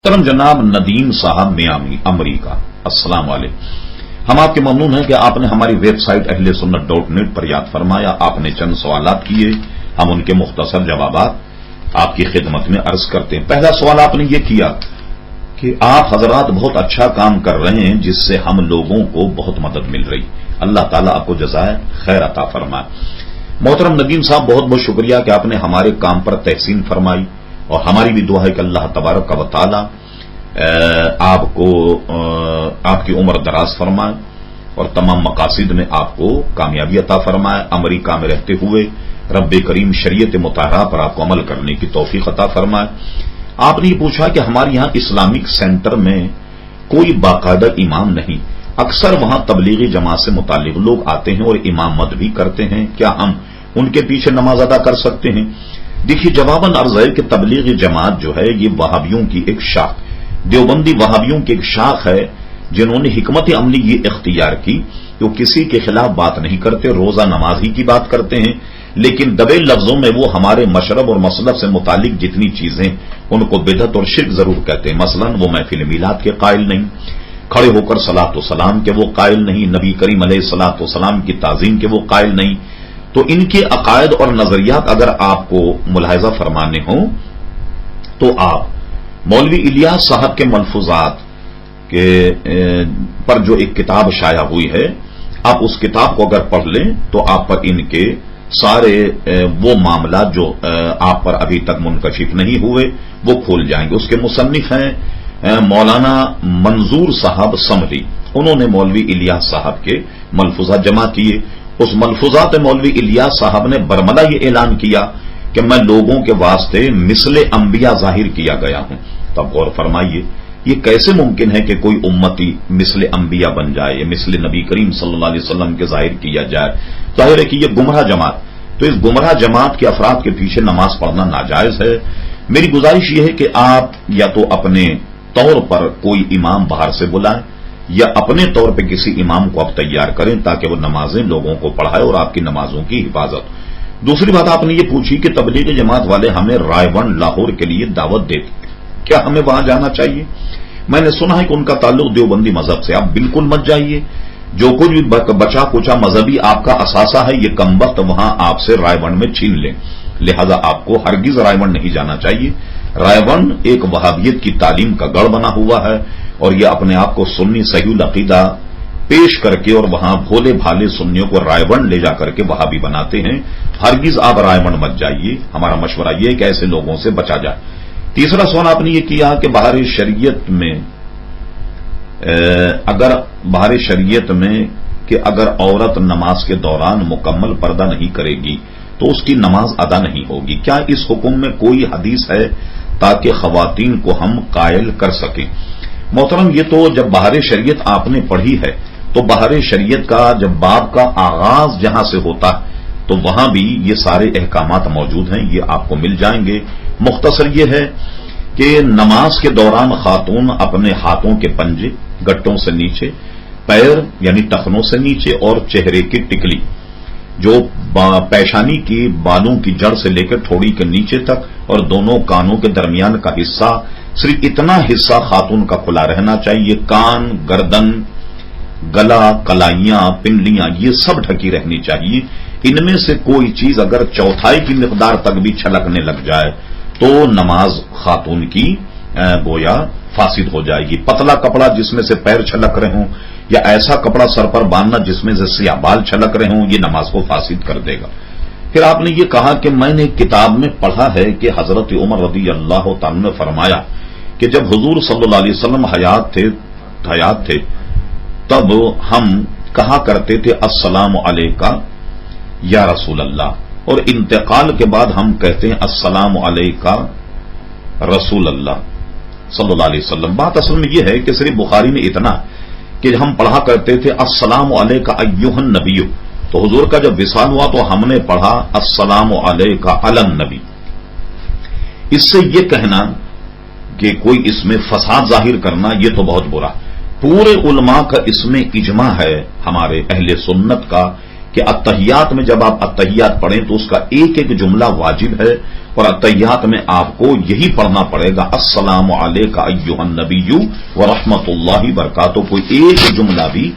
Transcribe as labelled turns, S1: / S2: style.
S1: محترم جناب ندیم صاحب میامی امریکہ، السلام علیکم۔ ہم آپ کے ممنون ہیں کہ آپ نے ہماری ویب سائٹ اہل سنت .net پر یاد فرمایا۔ آپ نے چند سوالات کیے، ہم ان کے مختصر جوابات آپ کی خدمت میں عرض کرتے ہیں۔ پہلا سوال آپ نے یہ کیا کہ آپ حضرات بہت اچھا کام کر رہے ہیں جس سے ہم لوگوں کو بہت مدد مل رہی، اللہ تعالیٰ آپ کو جزائے خیر عطا فرمائے۔ محترم ندیم صاحب، بہت بہت شکریہ کہ آپ نے ہمارے کام پر تحسین فرمائی، اور ہماری بھی دعا ہے کہ اللہ تبارک و تعالی آپ کو آپ کی عمر دراز فرمائے اور تمام مقاصد میں آپ کو کامیابی عطا فرمائے۔ امریکہ میں رہتے ہوئے رب کریم شریعت مطہرہ پر آپ کو عمل کرنے کی توفیق عطا فرمائے۔ آپ نے یہ پوچھا کہ ہمارے یہاں اسلامک سینٹر میں کوئی باقاعدہ امام نہیں، اکثر وہاں تبلیغی جماعت سے متعلق لوگ آتے ہیں اور امامت بھی کرتے ہیں، کیا ہم ان کے پیچھے نماز ادا کر سکتے ہیں؟ دیکھیے، جواباً عرض ہے کہ تبلیغی جماعت جو ہے یہ وہابیوں کی ایک شاخ، دیوبندی وہابیوں کی ایک شاخ ہے، جنہوں نے حکمت عملی یہ اختیار کی کہ وہ کسی کے خلاف بات نہیں کرتے، روزہ نماز ہی کی بات کرتے ہیں، لیکن دبے لفظوں میں وہ ہمارے مشرب اور مسلب سے متعلق جتنی چیزیں ان کو بدعت اور شرک ضرور کہتے ہیں۔ مثلا وہ محفل میلاد کے قائل نہیں، کھڑے ہو کر صلاۃ و سلام کے وہ قائل نہیں، نبی کریم علیہ الصلاۃ والسلام کی تعظیم کے وہ قائل نہیں۔ تو ان کے عقائد اور نظریات اگر آپ کو ملاحظہ فرمانے ہوں تو آپ مولوی الیاس صاحب کے ملفوظات کے پر جو ایک کتاب شائع ہوئی ہے، آپ اس کتاب کو اگر پڑھ لیں تو آپ پر ان کے سارے وہ معاملات جو آپ پر ابھی تک منکشف نہیں ہوئے وہ کھول جائیں گے۔ اس کے مصنف ہیں مولانا منظور صاحب سمری، انہوں نے مولوی الیاس صاحب کے ملفوظات جمع کیے۔ اس ملفوظات مولوی الیاس صاحب نے برملا یہ اعلان کیا کہ میں لوگوں کے واسطے مثل انبیاء ظاہر کیا گیا ہوں۔ تب غور فرمائیے، یہ کیسے ممکن ہے کہ کوئی امتی مثل انبیاء بن جائے یا مثل نبی کریم صلی اللہ علیہ وسلم کے ظاہر کیا جائے؟ ظاہر ہے کہ یہ گمراہ جماعت، تو اس گمراہ جماعت کے افراد کے پیچھے نماز پڑھنا ناجائز ہے۔ میری گزارش یہ ہے کہ آپ یا تو اپنے طور پر کوئی امام باہر سے بلائیں یا اپنے طور پہ کسی امام کو آپ تیار کریں تاکہ وہ نمازیں لوگوں کو پڑھائے اور آپ کی نمازوں کی حفاظت۔ دوسری بات آپ نے یہ پوچھی کہ تبلیغی جماعت والے ہمیں رائے ون لاہور کے لیے دعوت دیتے، کیا ہمیں وہاں جانا چاہیے؟ میں نے سنا ہے کہ ان کا تعلق دیوبندی مذہب سے، آپ بالکل مت جائیے۔ جو کچھ بھی بچا کچا مذہبی آپ کا اثاثہ ہے یہ کم وقت وہاں آپ سے رائے ون میں چھین لیں، لہذا آپ کو ہرگز رائے ون نہیں جانا چاہیے۔ رائے ون ایک وہابیت کی تعلیم کا گڑھ بنا ہوا ہے اور یہ اپنے آپ کو سنی صحیح العقیدہ پیش کر کے اور وہاں بھولے بھالے سنیوں کو رائے ون لے جا کر کے وہابی بناتے ہیں۔ ہرگز آپ رائے ون مت جائیے، ہمارا مشورہ یہ ہے کہ ایسے لوگوں سے بچا جائے۔ تیسرا سوال آپ نے یہ کیا کہ بہار شریعت میں اگر عورت نماز کے دوران مکمل پردہ نہیں کرے گی تو اس کی نماز ادا نہیں ہوگی، کیا اس حکم میں کوئی حدیث ہے تاکہ خواتین کو ہم قائل کر سکیں؟ محترم، یہ تو جب بہار شریعت آپ نے پڑھی ہے تو بہار شریعت کا جب باب کا آغاز جہاں سے ہوتا ہے تو وہاں بھی یہ سارے احکامات موجود ہیں، یہ آپ کو مل جائیں گے۔ مختصر یہ ہے کہ نماز کے دوران خاتون اپنے ہاتھوں کے پنجے گٹوں سے نیچے، پیر یعنی ٹخنوں سے نیچے اور چہرے کی ٹکلی جو پیشانی کی بالوں کی جڑ سے لے کر ٹھوڑی کے نیچے تک اور دونوں کانوں کے درمیان کا حصہ، صرف اتنا حصہ خاتون کا کھلا رہنا چاہیے۔ کان، گردن، گلا، کلائیاں، پنڈلیاں یہ سب ڈھکی رہنی چاہیے۔ ان میں سے کوئی چیز اگر چوتھائی کی مقدار تک بھی چھلکنے لگ جائے تو نماز خاتون کی گویا فاسد ہو جائے گی۔ پتلا کپڑا جس میں سے پیر چھلک رہے ہوں یا ایسا کپڑا سر پر باندھنا جس میں سے سیاہ بال چھلک رہے ہوں یہ نماز کو فاسد کر دے گا۔ پھر آپ نے یہ کہا کہ میں نے کتاب میں پڑھا ہے کہ حضرت عمر رضی اللہ تعالی نے فرمایا کہ جب حضور صلی اللہ علیہ وسلم حیات تھے تب ہم کہا کرتے تھے السلام علیکہ یا رسول اللہ، اور انتقال کے بعد ہم کہتے ہیں السلام علیکہ رسول اللہ صلی اللہ علیہ وسلم۔ بات اصل میں یہ ہے کہ صرف بخاری میں اتنا کہ ہم پڑھا کرتے تھے السلام علیکہ ایھا النبی، تو حضور کا جب وصال ہوا تو ہم نے پڑھا السلام علیکہ علی النبی۔ اس سے یہ کہنا کہ کوئی اس میں فساد ظاہر کرنا یہ تو بہت برا۔ پورے علماء کا اس میں اجماع ہے، ہمارے اہل سنت کا، کہ اتحیات میں جب آپ اتحیات پڑھیں تو اس کا ایک ایک جملہ واجب ہے، اور اتحیات میں آپ کو یہی پڑھنا پڑے گا السلام علیک ایھا النبی ورحمۃ اللہ وبرکاتہ، کوئی ایک جملہ بھی